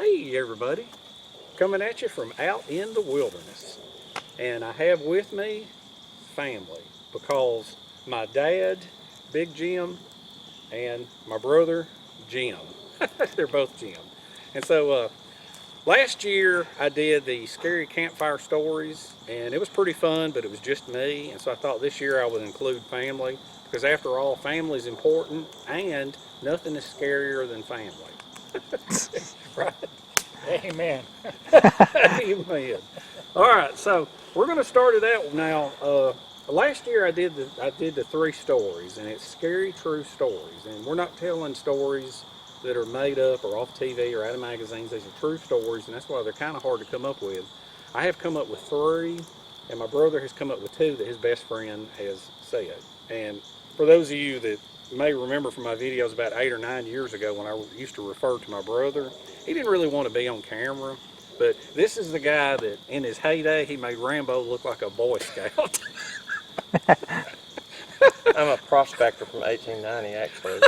Hey everybody, coming at you from out in the wilderness. And I have with me family because my dad, Big Jim, and my brother, Jim. They're both Jim. And so last year I did the scary campfire stories and it was pretty fun, but it was just me. And so I thought this year I would include family because after all, family is important and nothing is scarier than family. Right? Amen. Amen. All right, so we're going to start it out now. Last year I did the three stories, and it's scary true stories, and we're not telling stories that are made up or off TV or out of magazines. These are true stories, and that's why they're kind of hard to come up with. I have come up with three, and my brother has come up with two that his best friend has said. And for those of you that may remember from my videos about 8 or 9 years ago when I used to refer to my brother, he didn't really want to be on camera. But this is the guy that in his heyday, he made Rambo look like a Boy Scout. I'm a prospector from 1890, actually.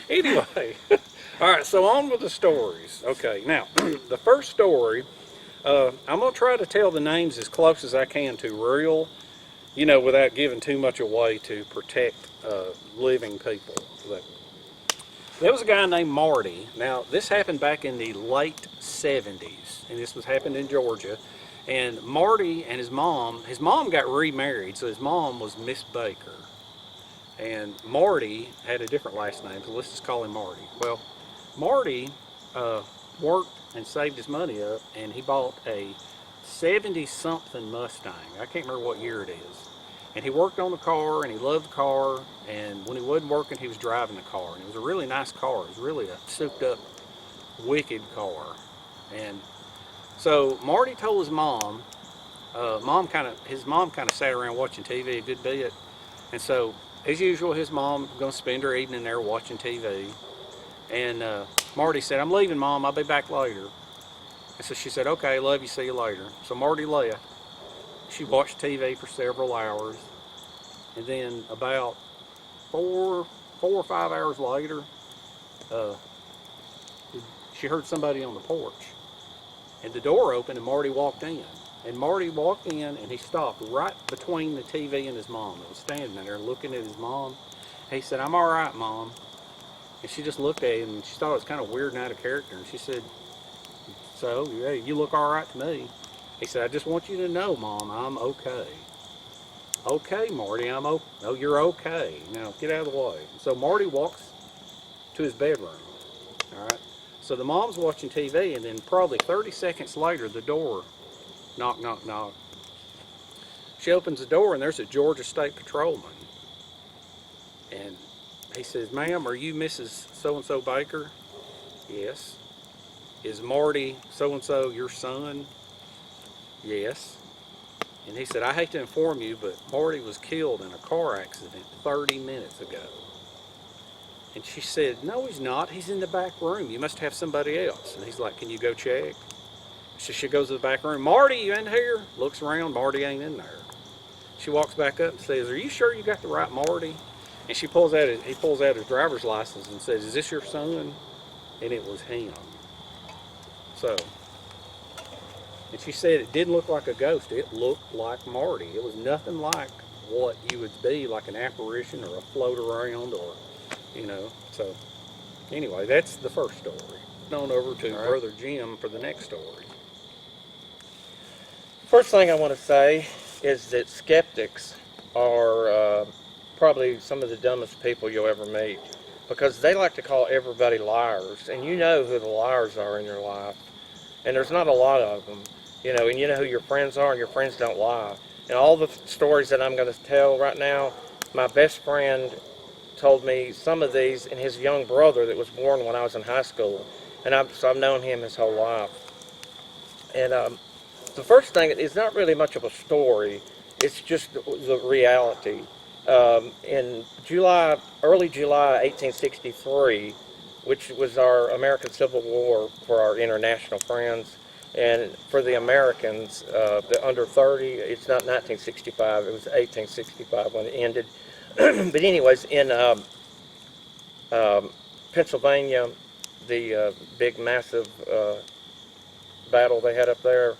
Anyway, all right, so on with the stories. Okay, now, the first story, I'm going to try to tell the names as close as I can to real, without giving too much away to protect living people. There was a guy named Marty. Now, this happened back in the late 70s, and this was happened in Georgia. And Marty and his mom got remarried, so his mom was Miss Baker. And Marty had a different last name, so let's just call him Marty. Well, Marty worked and saved his money up, and he bought a 70-something Mustang. I can't remember what year it is. And he worked on the car, and he loved the car, and when he wasn't working, he was driving the car. And it was a really nice car. It was really a souped-up, wicked car. And so Marty told his mom, his mom kind of sat around watching TV a good bit. And so, as usual, his mom was going to spend her evening there watching TV. And Marty said, "I'm leaving, Mom. I'll be back later." And so she said, "Okay, love you, see you later." So Marty left. She watched TV for several hours. And then about 4 or 5 hours later, uh, she heard somebody on the porch. And the door opened and Marty walked in. And Marty walked in and he stopped right between the TV and his mom. He was standing there looking at his mom. He said, "I'm all right, Mom." And she just looked at him and she thought it was kind of weird and out of character. And she said, "So, yeah, you look all right to me." He said, "I just want you to know, Mom, I'm okay." "Okay, Marty, I'm okay." "No, you're okay. Now get out of the way." So Marty walks to his bedroom. All right. So the mom's watching TV, and then probably 30 seconds later, the door, knock, knock, knock. She opens the door, and there's a Georgia State Patrolman. And he says, "Ma'am, are you Mrs. So-and-so Baker?" "Yes." "Is Marty so-and-so your son?" "Yes." And he said, "I hate to inform you, but Marty was killed in a car accident 30 minutes ago." And she said, "No, he's not. He's in the back room. You must have somebody else." And he's like, "Can you go check?" So she goes to the back room. "Marty, you in here?" Looks around. Marty ain't in there. She walks back up and says, "Are you sure you got the right Marty?" And he pulls out his driver's license and says, "Is this your son?" And it was him. So, and she said it didn't look like a ghost. It looked like Marty. It was nothing like what you would be, like an apparition or a float around or, So, anyway, that's the first story. On over to Brother Jim for the next story. First thing I want to say is that skeptics are probably some of the dumbest people you'll ever meet because they like to call everybody liars, and you know who the liars are in your life, and there's not a lot of them, and you know who your friends are, and your friends don't lie. And all the stories that I'm going to tell right now, my best friend told me some of these, and his young brother that was born when I was in high school, and so I've known him his whole life. And the first thing is not really much of a story, it's just the reality. In early July 1863, which was our American Civil War for our international friends, and for the Americans, the under 30, it's not 1965, it was 1865 when it ended. But anyways, in Pennsylvania, the big massive battle they had up there.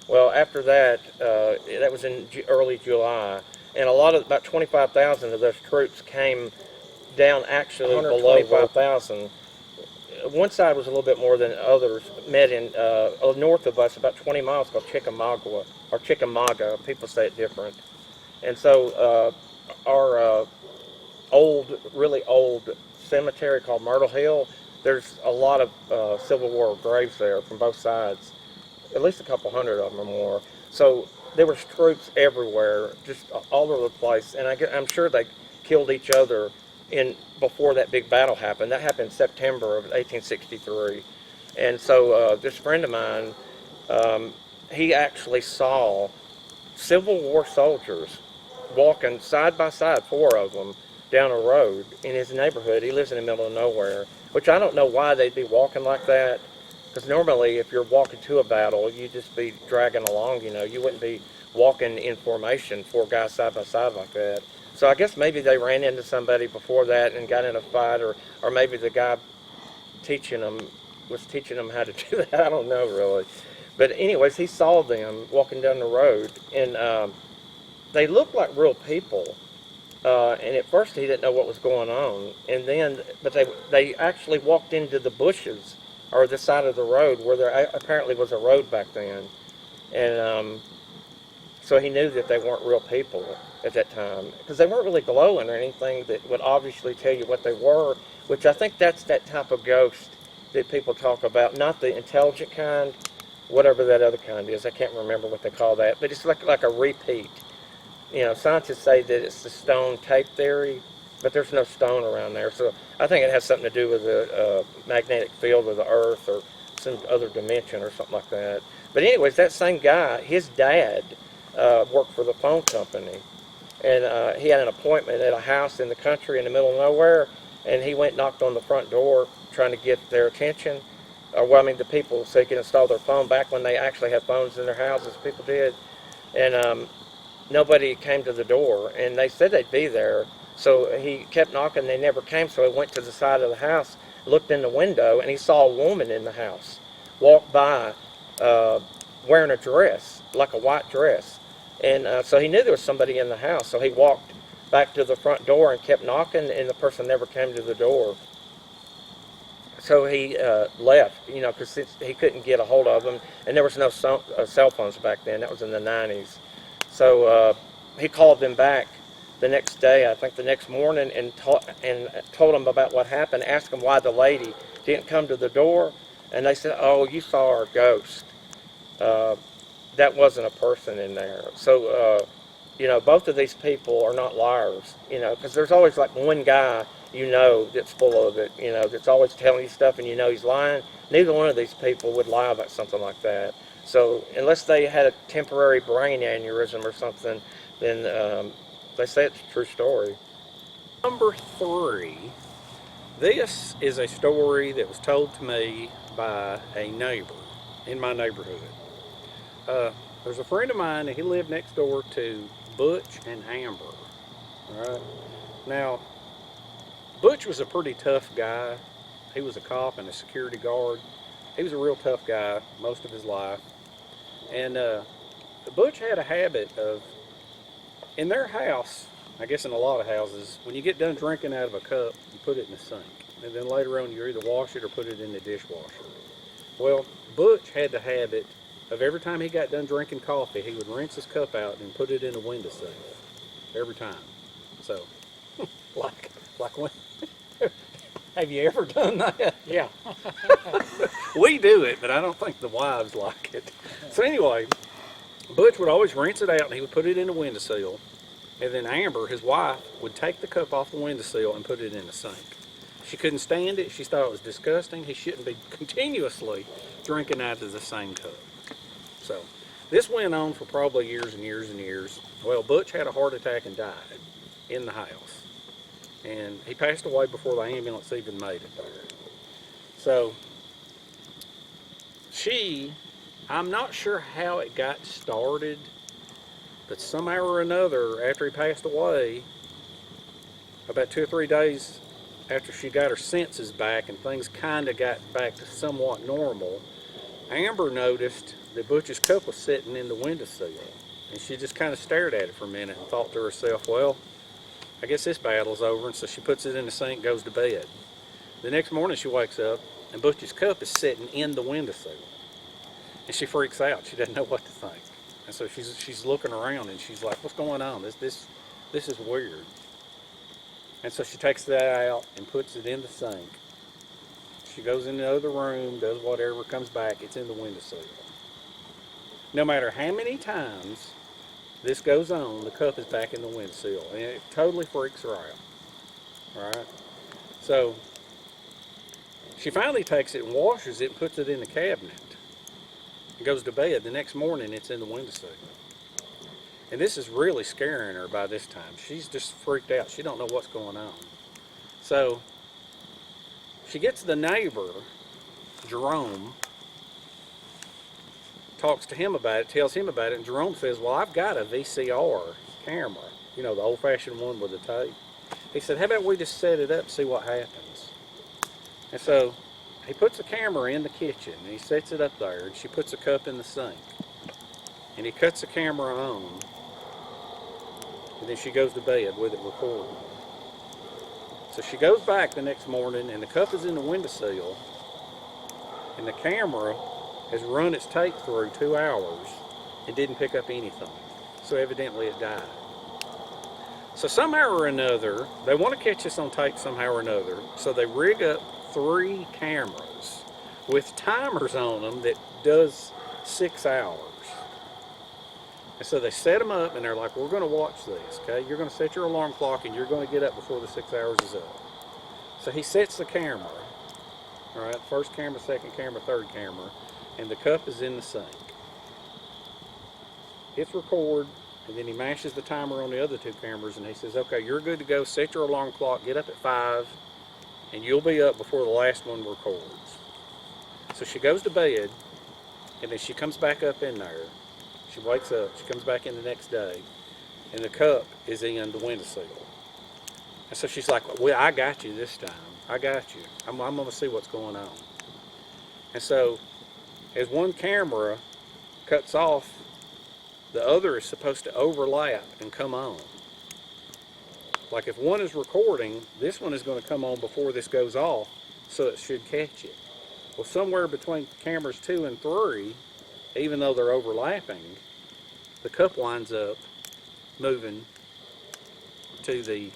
Well, after that, that was in early July, and about 25,000 of those troops came down actually below 125,000. One side was a little bit more than others. Met in north of us, about 20 miles, called Chickamauga or Chickamauga. People say it different. And so our really old cemetery called Myrtle Hill. There's a lot of Civil War graves there from both sides, at least a couple hundred of them or more. So there was troops everywhere, just all over the place, and I'm sure they killed each other before that big battle happened. That happened in September of 1863, and so this friend of mine, he actually saw Civil War soldiers walking side by side, four of them, down a road in his neighborhood. He lives in the middle of nowhere, which I don't know why they'd be walking like that. Because normally, if you're walking to a battle, you'd just be dragging along, you know. You wouldn't be walking in formation, four guys side by side like that. So I guess maybe they ran into somebody before that and got in a fight, or maybe the guy was teaching them how to do that. I don't know, really. But anyways, he saw them walking down the road, and they looked like real people. And at first he didn't know what was going on. But they actually walked into the bushes or the side of the road where there apparently was a road back then. And so he knew that they weren't real people at that time, because they weren't really glowing or anything that would obviously tell you what they were, which I think that's that type of ghost that people talk about, not the intelligent kind, whatever that other kind is. I can't remember what they call that, but it's like a repeat. You know, scientists say that it's the stone tape theory, but there's no stone around there. So I think it has something to do with the magnetic field of the Earth or some other dimension or something like that. But anyways, that same guy, his dad worked for the phone company. And he had an appointment at a house in the country in the middle of nowhere. And he went and knocked on the front door trying to get their attention. The people, so he could install their phone back when they actually had phones in their houses, people did. And nobody came to the door, and they said they'd be there. So he kept knocking, they never came, so he went to the side of the house, looked in the window, and he saw a woman in the house walk by wearing a dress, like a white dress. And so he knew there was somebody in the house, so he walked back to the front door and kept knocking, and the person never came to the door. So he left, you know, because he couldn't get a hold of them, and there was no cell phones back then. That was in the 90s. So he called them back the next day, I think the next morning, and told them about what happened, asked them why the lady didn't come to the door, and they said, "Oh, you saw our ghost. That wasn't a person in there." So, you know, both of these people are not liars, you know, because there's always like one guy, you know, that's full of it, you know, that's always telling you stuff and you know he's lying. Neither one of these people would lie about something like that. So unless they had a temporary brain aneurysm or something, then they say it's a true story. Number 3. This is a story that was told to me by a neighbor in my neighborhood. There's a friend of mine, and he lived next door to Butch and Amber. All right. Now, Butch was a pretty tough guy. He was a cop and a security guard. He was a real tough guy most of his life. And Butch had a habit of, in their house, I guess in a lot of houses, when you get done drinking out of a cup, you put it in the sink. And then later on, you either wash it or put it in the dishwasher. Well, Butch had the habit of every time he got done drinking coffee, he would rinse his cup out and put it in a windowsill. Every time. So, like when... Have you ever done that? Yeah. We do it, but I don't think the wives like it. So anyway, Butch would always rinse it out and he would put it in a windowsill. And then Amber, his wife, would take the cup off the windowsill and put it in the sink. She couldn't stand it. She thought it was disgusting. He shouldn't be continuously drinking out of the same cup. So this went on for probably years and years and years. Well, Butch had a heart attack and died in the house. And he passed away before the ambulance even made it there. So I'm not sure how it got started, but somehow or another, after he passed away, about 2 or 3 days after she got her senses back and things kind of got back to somewhat normal, Amber noticed that Butch's cup was sitting in the windowsill. And she just kind of stared at it for a minute and thought to herself, well, I guess this battle's over. And so she puts it in the sink, goes to bed. The next morning she wakes up and Butch's cup is sitting in the windowsill. And she freaks out. She doesn't know what to think. And so she's looking around and she's like, what's going on? This is weird. And so she takes that out and puts it in the sink. She goes in the other room, does whatever, comes back, it's in the windowsill. No matter how many times this goes on, the cup is back in the windowsill. And it totally freaks her out. Alright? So she finally takes it and washes it and puts it in the cabinet. And goes to bed. The next morning it's in the windowsill. And this is really scaring her by this time. She's just freaked out. She don't know what's going on. So she gets the neighbor, Jerome, talks to him about it, tells him about it, and Jerome says, well, I've got a VCR camera, you know, the old-fashioned one with the tape. He said, how about we just set it up and see what happens? And so he puts the camera in the kitchen, and he sets it up there, and she puts a cup in the sink. And he cuts the camera on, and then she goes to bed with it recording. So she goes back the next morning, and the cup is in the windowsill, and the camera has run its tape through 2 hours and didn't pick up anything. So evidently it died. So somehow or another, they want to catch this on tape somehow or another, so they rig up 3 cameras with timers on them that does 6 hours. And so they set them up and they're like, we're going to watch this, okay? You're going to set your alarm clock and you're going to get up before the 6 hours is up. So he sets the camera, all right? First camera, second camera, third camera, and the cup is in the sink. Hits record, and then he mashes the timer on the other 2 cameras and he says, okay, you're good to go. Set your alarm clock, get up at 5, and you'll be up before the last one records. So she goes to bed, and then she comes back up in there. She wakes up, she comes back in the next day, and the cup is in the windowsill. And so she's like, well, I got you this time. I got you. I'm going to see what's going on. And so as one camera cuts off, the other is supposed to overlap and come on. Like if one is recording, this one is going to come on before this goes off, so it should catch it. Well, somewhere between cameras 2 and 3, even though they're overlapping, the cup winds up moving to the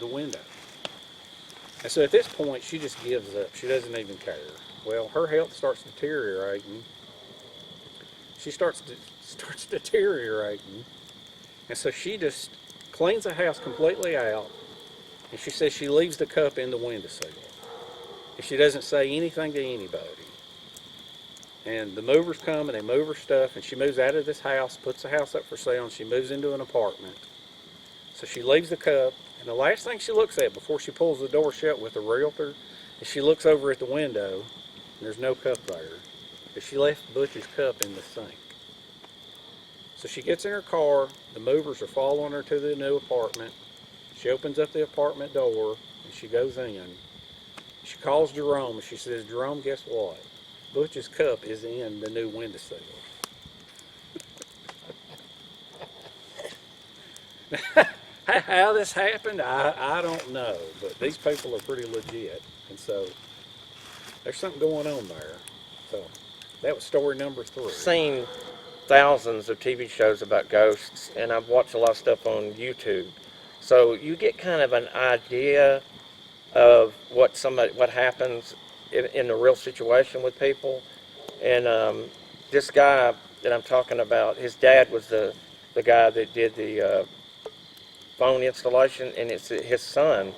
window. And so at this point, she just gives up. She doesn't even care. Well, her health starts deteriorating. She starts deteriorating. And so she just cleans the house completely out. And she says she leaves the cup in the windowsill. And she doesn't say anything to anybody. And the movers come and they move her stuff, and she moves out of this house, puts the house up for sale, and she moves into an apartment. So she leaves the cup, and the last thing she looks at before she pulls the door shut with the realtor is she looks over at the window, and there's no cup there. But she left Butch's cup in the sink. So she gets in her car, the movers are following her to the new apartment. She opens up the apartment door, and she goes in. She calls Jerome, and she says, Jerome, guess what? Butch's cup is in the new windowsill. How this happened, I don't know, but these people are pretty legit, and so there's something going on there. So that was story number 3. I've seen thousands of TV shows about ghosts, and I've watched a lot of stuff on YouTube. So you get kind of an idea of what happens in the real situation with people. And this guy that I'm talking about, his dad was the guy that did the phone installation, and it's his son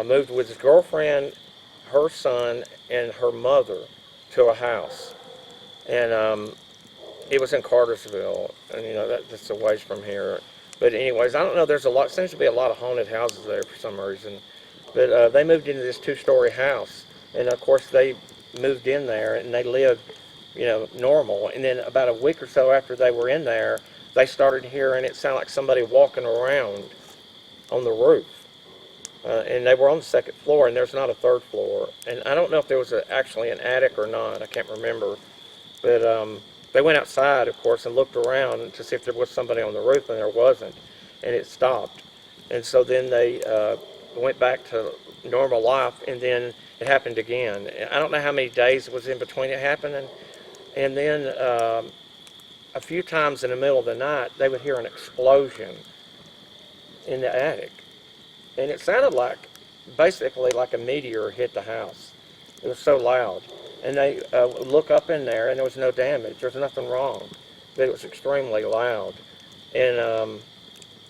moved with his girlfriend, her son, and her mother to a house. And it was in Cartersville, and you know that's a ways from here. But anyways, I don't know. Seems to be a lot of haunted houses there for some reason. But they moved into this 2-story house, and of course they moved in there and they lived, you know, normal. And then about a week or so after they were in there, they started hearing it sound like somebody walking around on the roof. and they were on the second floor, and there's not a third floor. And I don't know if there was actually an attic or not. I can't remember. But they went outside, of course, and looked around to see if there was somebody on the roof, and there wasn't. And it stopped. And so then they went back to normal life, and then it happened again. I don't know how many days was in between it happening. And then a few times in the middle of the night, they would hear an explosion in the attic. And it sounded like, basically like a meteor hit the house. It was so loud. And they would look up in there, and there was no damage. There was nothing wrong. But it was extremely loud. And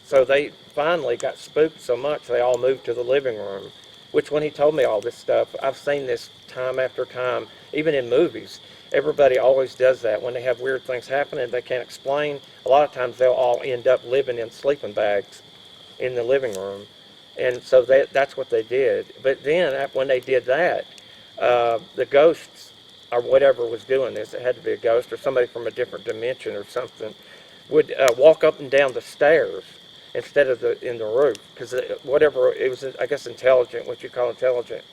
so they finally got spooked so much, they all moved to the living room. Which, when he told me all this stuff, I've seen this time after time, even in movies. Everybody always does that. When they have weird things happen and they can't explain, a lot of times they'll all end up living in sleeping bags in the living room. And so that's what they did. But then, when they did that, the ghosts, or whatever was doing this, it had to be a ghost or somebody from a different dimension or something, would walk up and down the stairs instead of in the roof. Because whatever, it was, I guess, intelligent, what you call intelligent.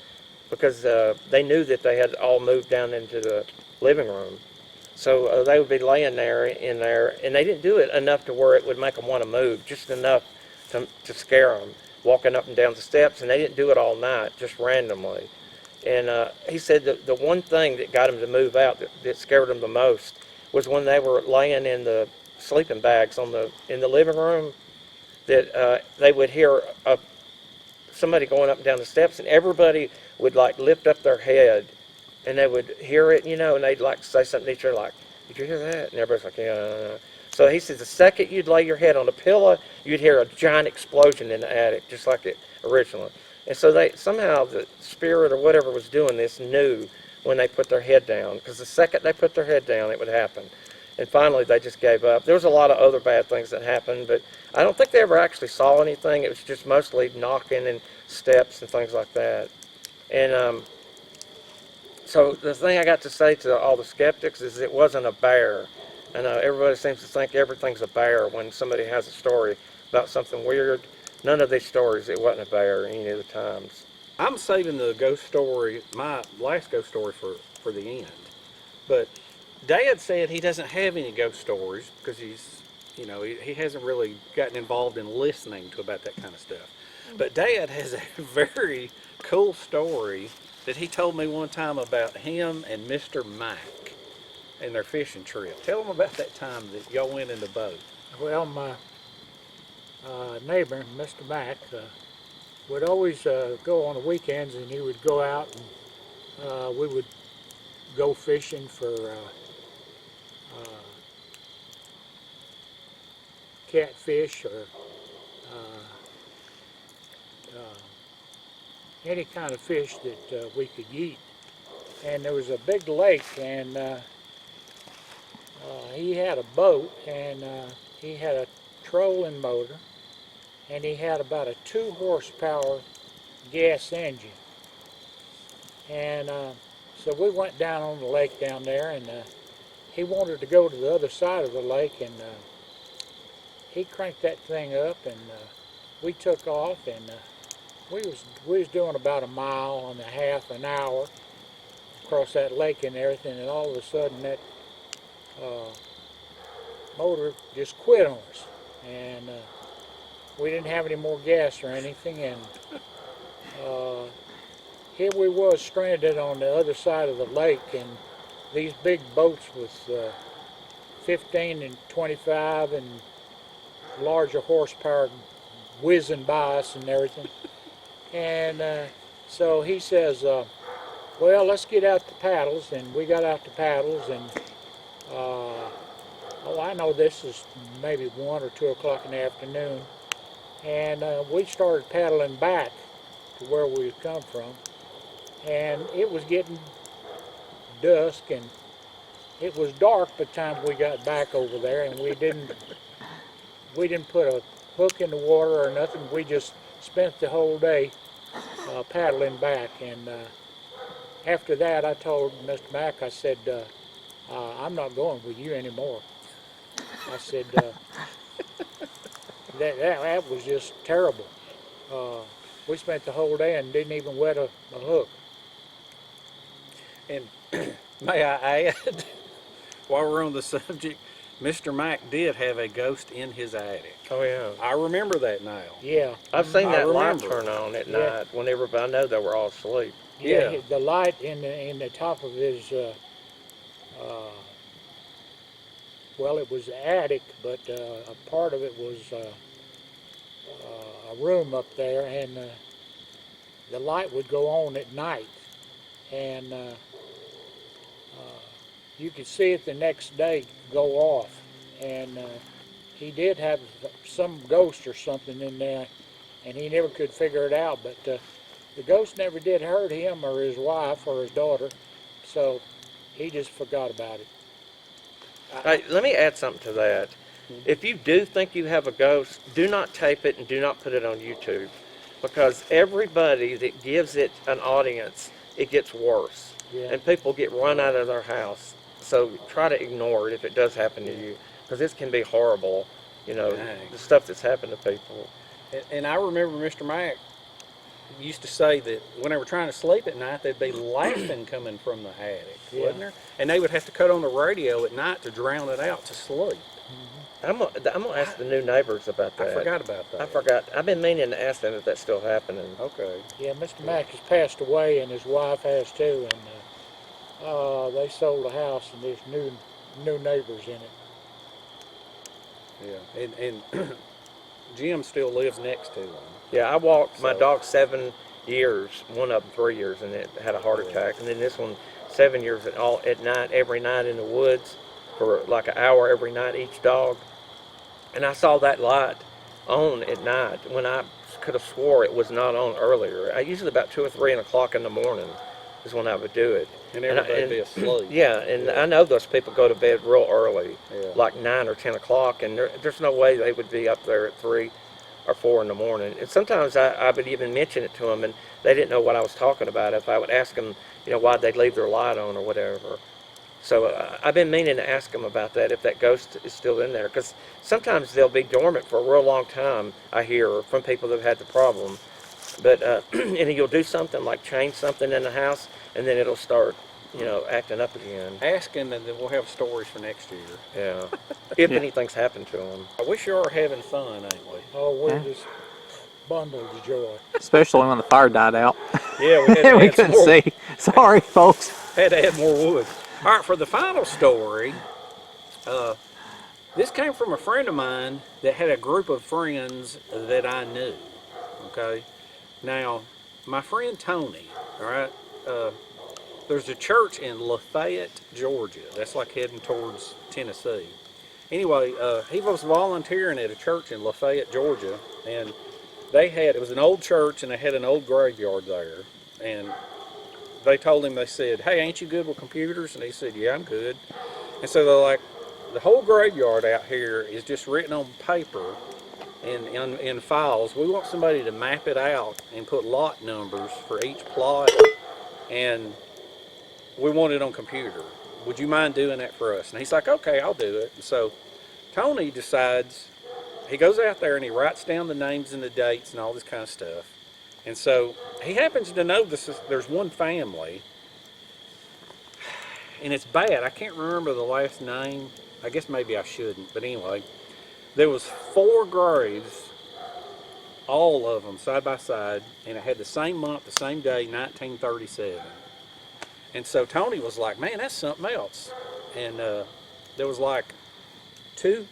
Because they knew that they had all moved down into the living room. So they would be laying there in there, and they didn't do it enough to where it would make them want to move, just enough to scare them, walking up and down the steps, and they didn't do it all night, just randomly. And he said that the one thing that got him to move out, that scared him the most, was when they were laying in the sleeping bags in the living room, that they would hear somebody going up and down the steps, and everybody would like lift up their head, and they would hear it, and they'd like say something to each other like, "Did you hear that?" And everybody's like, "Yeah." So he says the second you'd lay your head on a pillow, you'd hear a giant explosion in the attic, just like it originally. And so somehow the spirit or whatever was doing this knew when they put their head down, because the second they put their head down, it would happen. And finally, they just gave up. There was a lot of other bad things that happened, but I don't think they ever actually saw anything. It was just mostly knocking and steps and things like that. And so the thing I got to say to all the skeptics is it wasn't a bear. I know everybody seems to think everything's a bear when somebody has a story about something weird. None of these stories, it wasn't a bear any of the times. I'm saving the ghost story, my last ghost story, for the end. But Dad said he doesn't have any ghost stories because he hasn't really gotten involved in listening to about that kind of stuff. But Dad has a very cool story that he told me one time about him and Mr. Mike and their fishing trip. Tell him about that time that y'all went in the boat. Well, my neighbor, Mr. Mack, would always go on the weekends, and he would go out, and we would go fishing for catfish or any kind of fish that we could eat. And there was a big lake, and he had a boat, and he had a trolling motor, and he had about a 2 horsepower gas engine. And so we went down on the lake down there, and he wanted to go to the other side of the lake, and he cranked that thing up, and we took off, and we was doing about 1.5 miles an hour across that lake and everything, and all of a sudden that motor just quit on us, and we didn't have any more gas or anything, and here we was stranded on the other side of the lake, and these big boats with 15 and 25 and larger horsepower whizzing by us and everything. And so he says, well, let's get out the paddles, and we got out the paddles, and I know this is maybe 1 or 2 o'clock in the afternoon, and we started paddling back to where we had come from, and it was getting dusk, and it was dark by the time we got back over there, and we didn't put a hook in the water or nothing. We just spent the whole day paddling back, and after that I told Mr. Mack, I said, I'm not going with you anymore. I said, that was just terrible. We spent the whole day and didn't even wet a hook. And may I add, while we're on the subject, Mr. Mack did have a ghost in his attic. Oh yeah. I remember that now. Yeah. I've seen I that light remember. turn on at Yeah. night whenever, but I know they were all asleep. Yeah. The light in the top of his, well, it was the attic, but a part of it was a room up there, and the light would go on at night, and you could see it the next day go off, and he did have some ghost or something in there, and he never could figure it out, but the ghost never did hurt him or his wife or his daughter, so he just forgot about it. Hey, let me add something to that. If you do think you have a ghost, do not tape it and do not put it on YouTube, because everybody that gives it an audience, it gets worse, Yeah. and people get run out of their house. So try to ignore it if it does happen to you, because this can be horrible. You know, Dang. the stuff that's happened to people. And I remember Mr. Mack used to say that when they were trying to sleep at night, there'd be laughing coming from the attic, Yeah. wasn't there? And they would have to cut on the radio at night to drown it out to sleep. I'm gonna ask the new neighbors about that. I forgot about that. I forgot. I've been meaning to ask them if that's still happening. Okay. Yeah, Mr. Mack has passed away, and his wife has too, and they sold the house, and there's new neighbors in it. Yeah. And Jim still lives next to him. Yeah, I walked my So- dog 7 years, one of them 3 years, and it had a heart attack. And then this one, 7 years at night, every night in the woods for like an hour every night, each dog. And I saw that light on at night when I could have swore it was not on earlier. I usually about 2 or 3 o'clock in the morning is when I would do it. And everybody'd be asleep. Yeah, and I know those people go to bed real early, Yeah. like 9 or 10 o'clock, and there's no way they would be up there at 3 or 4 in the morning. And sometimes I would even mention it to them, and they didn't know what I was talking about. If I would ask them, you know, why'd they leave their light on or whatever. So I've been meaning to ask them about that, if that ghost is still in there, because sometimes they'll be dormant for a real long time, I hear, from people that have had the problem. But, and you'll do something like change something in the house, and then it'll start, you know, acting up again. Asking, and then we'll have stories for next year. Yeah. If anything's happened to them. We sure are having fun, ain't we? Oh, we're Yeah. just bundled of joy. Especially when the fire died out. Yeah, we had to we add some couldn't more, see. Sorry, folks. had to add more wood. All right, for the final story, this came from a friend of mine that had a group of friends that I knew. Okay, now my friend Tony. All right, there's a church in Lafayette, Georgia. That's like heading towards Tennessee. Anyway, he was volunteering at a church in Lafayette, Georgia, and it was an old church, and they had an old graveyard there, and they told him, they said, hey, ain't you good with computers? And he said, yeah, I'm good. And so they're like, the whole graveyard out here is just written on paper in files. We want somebody to map it out and put lot numbers for each plot, and we want it on computer. Would you mind doing that for us? And he's like, okay, I'll do it. And so Tony decides, he goes out there and he writes down the names and the dates and all this kind of stuff. And so he happens to know there's one family, and it's bad. I can't remember the last name. I guess maybe I shouldn't, but anyway, there was 4 graves, all of them side by side, and it had the same month, the same day, 1937. And so Tony was like, man, that's something else. And there was like two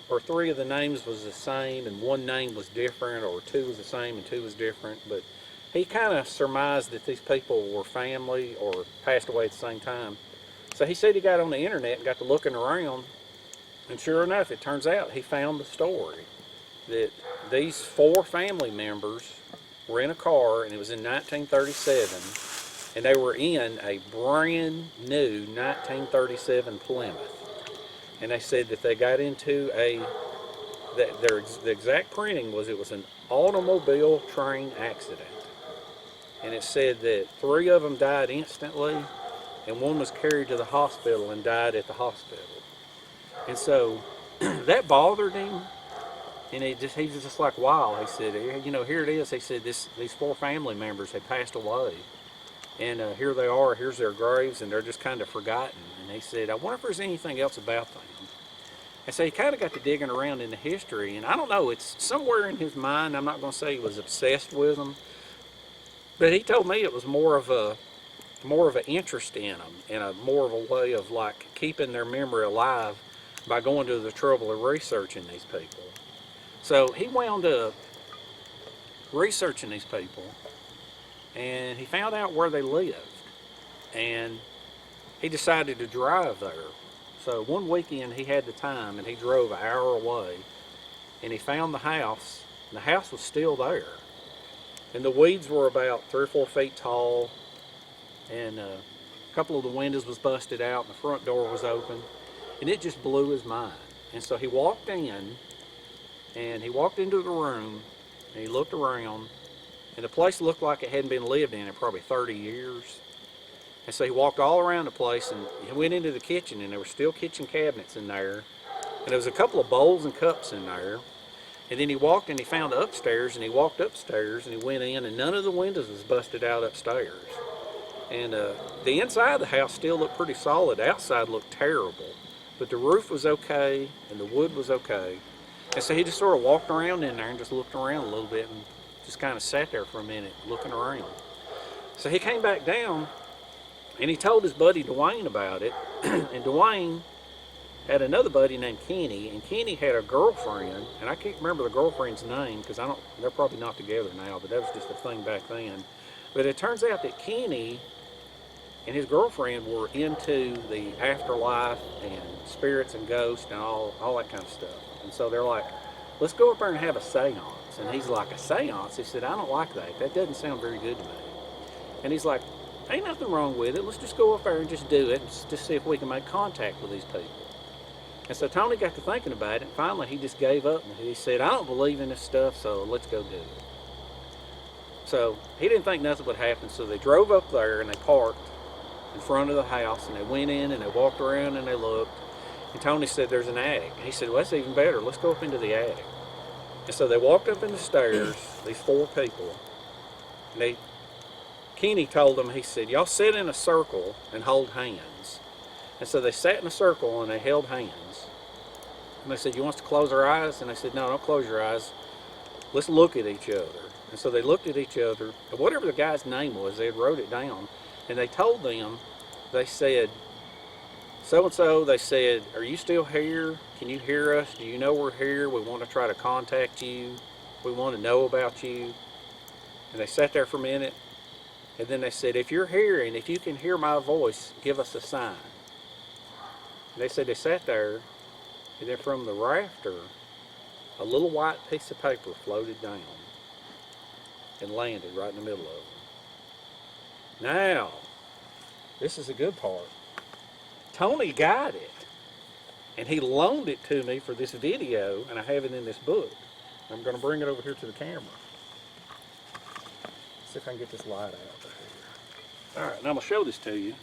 or 3 of the names was the same, and 1 name was different, or 2 was the same and 2 was different. But he kind of surmised that these people were family or passed away at the same time. So he said he got on the internet and got to looking around, and sure enough, it turns out he found the story that these 4 family members were in a car, and it was in 1937, and they were in a brand new 1937 Plymouth. And they said that they got into the exact printing was it was an automobile train accident. And it said that 3 of them died instantly, and 1 was carried to the hospital and died at the hospital. And so that bothered him. And he was just like, wow. He said, you know, here it is. He said, these 4 family members had passed away. And here they are, here's their graves, and they're just kind of forgotten. And he said, I wonder if there's anything else about them. And so he kind of got to digging around in the history, and I don't know, it's somewhere in his mind. I'm not going to say he was obsessed with them, but he told me it was more of an interest in them, and more of a way of like keeping their memory alive by going to the trouble of researching these people. So he wound up researching these people, and he found out where they lived, and he decided to drive there. So one weekend he had the time, and he drove an hour away, and he found the house, and the house was still there. And the weeds were about 3 or 4 feet tall, and a couple of the windows was busted out, and the front door was open, and it just blew his mind. And so he walked in, and he walked into the room, and he looked around, and the place looked like it hadn't been lived in probably 30 years. And so he walked all around the place, and he went into the kitchen, and there were still kitchen cabinets in there, and there was a couple of bowls and cups in there. And then he walked and he found upstairs, and he walked upstairs, and he went in, and none of the windows was busted out upstairs. And the inside of the house still looked pretty solid. The outside looked terrible, but the roof was okay, and the wood was okay. And so he just sort of walked around in there and just looked around a little bit, and just kind of sat there for a minute looking around. So he came back down, and he told his buddy Dwayne about it. And Dwayne had another buddy named Kenny, and Kenny had a girlfriend, and I can't remember the girlfriend's name because they're probably not together now, but that was just a thing back then. But it turns out that Kenny and his girlfriend were into the afterlife and spirits and ghosts and all that kind of stuff. And so they're like, let's go up there and have a seance. And he's like, a seance? He said, I don't like that. That doesn't sound very good to me. And he's like, ain't nothing wrong with it. Let's just go up there and just do it and just see if we can make contact with these people. And so Tony got to thinking about it, and finally he just gave up, and he said, I don't believe in this stuff, so let's go do it. So he didn't think nothing would happen, so they drove up there and they parked in front of the house, and they went in and they walked around and they looked. And Tony said, there's an attic. He said, well, that's even better. Let's go up into the attic. And so they walked up in the stairs, these 4 people, and Kenny told them, he said, y'all sit in a circle and hold hands. And so they sat in a circle and they held hands. And they said, you want us to close our eyes? And they said, no, don't close your eyes. Let's look at each other. And so they looked at each other, and whatever the guy's name was, they had wrote it down. And they told them, they said, so-and-so, they said, are you still here? Can you hear us? Do you know we're here? We want to try to contact you. We want to know about you. And they sat there for a minute, and then they said, if you're here and if you can hear my voice, give us a sign. And they said they sat there, and then from the rafter, a little white piece of paper floated down and landed right in the middle of them. Now, this is the good part. Tony got it, and he loaned it to me for this video, and I have it in this book. I'm going to bring it over here to the camera. See if I can get this light out there. All right, now I'm going to show this to you.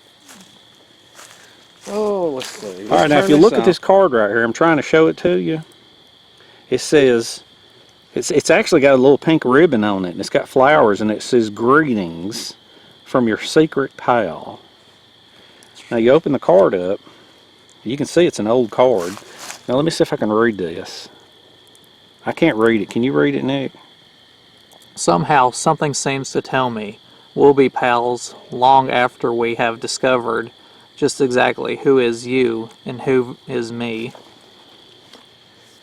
Oh, let's see. All right, now if you look at this card right here, I'm trying to show it to you. It says, it's actually got a little pink ribbon on it, and it's got flowers, and it says, greetings from your secret pal. Now you open the card up, you can see it's an old card. Now let me see if I can read this. I can't read it. Can you read it, Nick? Somehow, something seems to tell me we'll be pals long after we have discovered just exactly who is you and who is me.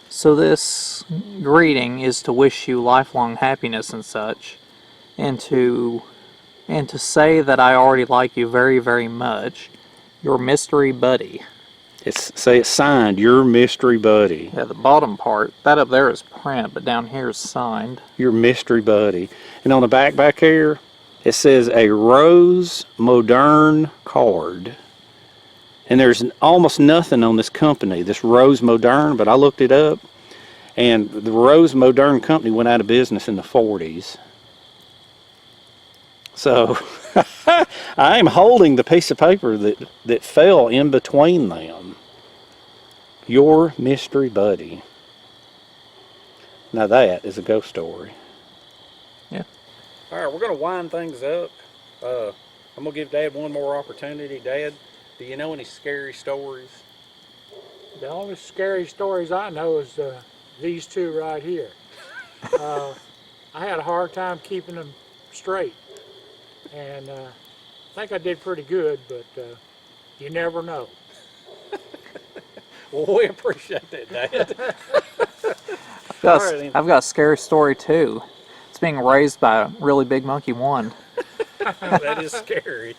So this greeting is to wish you lifelong happiness and such, and to say that I already like you very, very much. Your mystery buddy. Say it's signed, your mystery buddy. Yeah, the bottom part, that up there is print, but down here is signed. Your mystery buddy. And on the back here, it says a Rose Moderne card. And there's almost nothing on this company, this Rose Moderne, but I looked it up, and the Rose Moderne company went out of business in the 40s. So I am holding the piece of paper that fell in between them. Your mystery buddy. Now that is a ghost story. Yeah. All right, we're going to wind things up. I'm going to give Dad one more opportunity. Dad, do you know any scary stories? The only scary stories I know is these two right here. I had a hard time keeping them straight, and I think I did pretty good, but you never know. Well, we appreciate that, Dad. I've All right, then. I've got a scary story too. It's being raised by a really big monkey one. That is scary.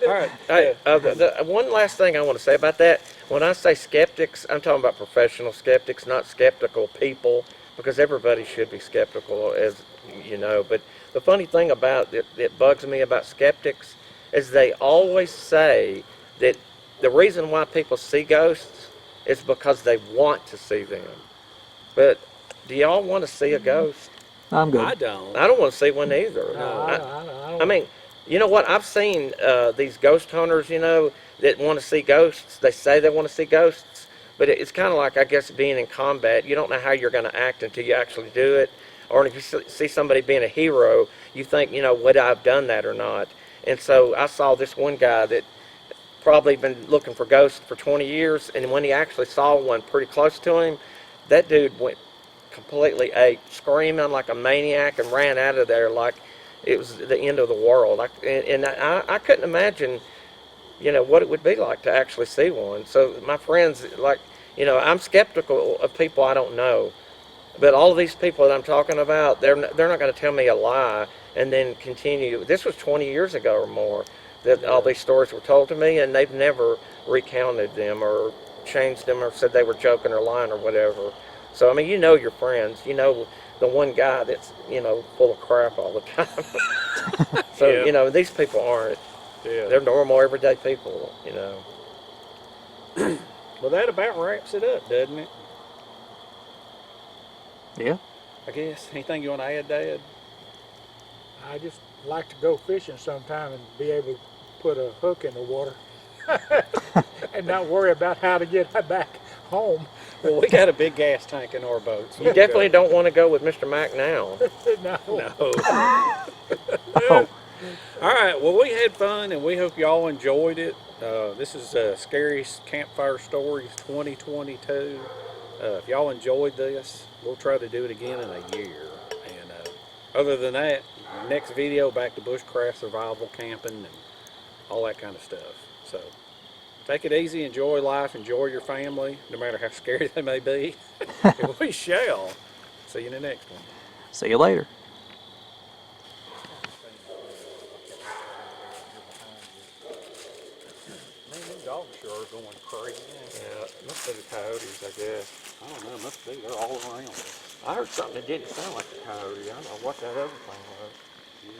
All right. Hey, the one last thing I want to say about that. When I say skeptics, I'm talking about professional skeptics, not skeptical people, because everybody should be skeptical, as you know. But the funny thing about it that bugs me about skeptics is they always say that the reason why people see ghosts is because they want to see them. But do y'all want to see a ghost? I'm good. I don't. I don't want to see one either. No. I mean, you know what? I've seen these ghost hunters, you know, that want to see ghosts. They say they want to see ghosts, but it's kind of like, I guess, being in combat. You don't know how you're going to act until you actually do it. Or if you see somebody being a hero, you think, you know, would I have done that or not? And so I saw this one guy that probably been looking for ghosts for 20 years, and when he actually saw one pretty close to him, that dude went completely ape, screaming like a maniac, and ran out of there like it was the end of the world. I couldn't imagine, you know, what it would be like to actually see one. So my friends, like, you know, I'm skeptical of people I don't know, but all of these people that I'm talking about, they're not going to tell me a lie and then continue. This was 20 years ago or more that all these stories were told to me, and they've never recounted them or changed them or said they were joking or lying or whatever. So I mean, you know your friends, you know the one guy that's, you know, full of crap all the time. So Yeah. you know, these people aren't. Yeah. They're normal, everyday people. You know. Well, that about wraps it up, doesn't it? Yeah. I guess. Anything you want to add, Dad? I just like to go fishing sometime and be able to put a hook in the water and not worry about how to get back home. Well, we got a big gas tank in our boat. So You definitely don't want to go with Mr. Mac now. No. No. Oh, All right. Well, we had fun, and we hope y'all enjoyed it. This is Scariest Campfire Stories 2022. If y'all enjoyed this, we'll try to do it again in a year. And other than that, next video back to bushcraft, survival, camping, and all that kind of stuff. So take it easy, enjoy life, enjoy your family, no matter how scary they may be. And we shall. See you in the next one. see you later. Man, them dogs sure are going crazy. Yeah, must be the coyotes, I guess. I don't know, must be. They're all around. I heard something that didn't sound like a coyote. I don't know what that other thing was. Yeah.